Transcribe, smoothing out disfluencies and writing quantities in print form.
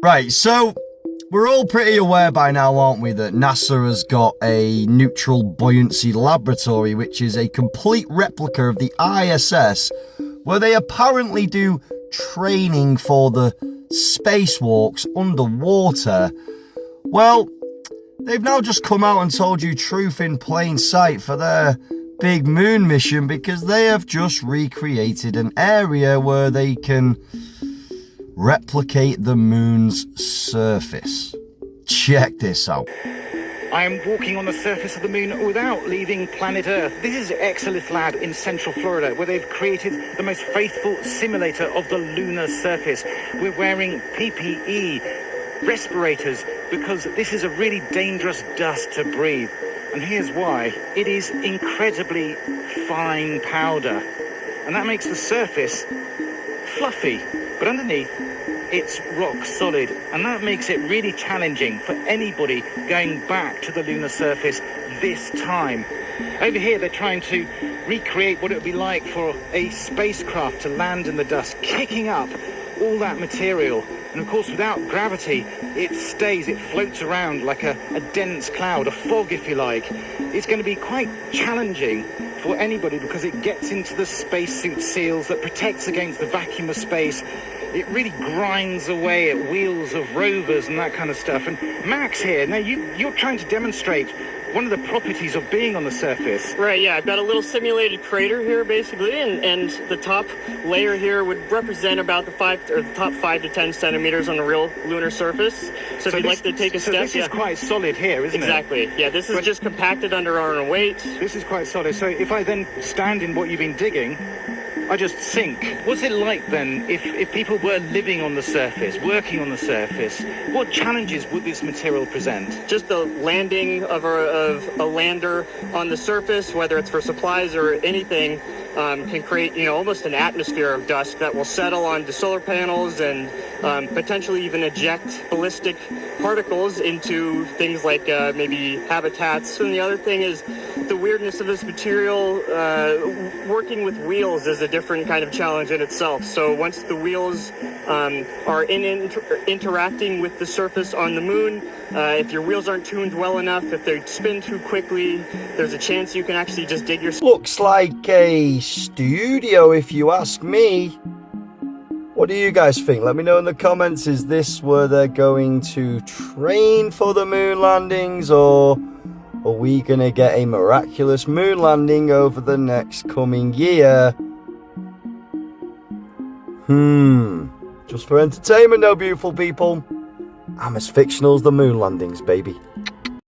Right, so we're all pretty aware by now, aren't we, that NASA has got a neutral buoyancy laboratory, which is a complete replica of the ISS, where they apparently do training for the spacewalks underwater. Well, they've now just come out and told you truth in plain sight for their big moon mission, because they have just recreated an area where they can replicate the moon's surface. Check this out. I am walking on the surface of the moon without leaving planet Earth. This is Exolith Lab in Central Florida, where they've created the most faithful simulator of the lunar surface. We're wearing PPE, respirators, because this is a really dangerous dust to breathe. And here's why. It is incredibly fine powder, and that makes the surface fluffy, but underneath it's rock solid, and that makes it really challenging for anybody going back to the lunar surface this time. Over here they're trying to recreate what it would be like for a spacecraft to land in the dust, kicking up all that material. And of course, without gravity, it stays, it floats around like a dense cloud, a fog if you like. It's going to be quite challenging for anybody because it gets into the spacesuit seals that protects against the vacuum of space. It really grinds away at wheels of rovers and that kind of stuff. And Max here, now you're trying to demonstrate one of the properties of being on the surface. Right, yeah, I've got a little simulated crater here basically, and the top layer here would represent about the top 5 to 10 centimeters on the real lunar surface. So if you'd like to take a step, this is quite solid here, isn't it? Exactly, yeah, this is just compacted under our own weight. This is quite solid. So if I then stand in what you've been digging, I just sink. What's it like then if people were living on the surface, working on the surface? What challenges would this material present? Just the landing of a lander on the surface, whether it's for supplies or anything, can create, almost an atmosphere of dust that will settle onto solar panels and potentially even eject ballistic particles into things like maybe habitats. And the other thing is the weirdness of this material. Working with wheels is a different kind of challenge in itself. So once the wheels are interacting with the surface on the moon, if your wheels aren't tuned well enough, if they spin too quickly, there's a chance you can actually just dig yourself. Looks like a studio, if you ask me. What do you guys think? Let me know in the comments. Is this where they're going to train for the moon landings, or are we going to get a miraculous moon landing over the next coming year? Just for entertainment, though, beautiful people. I'm as fictional as the moon landings, baby.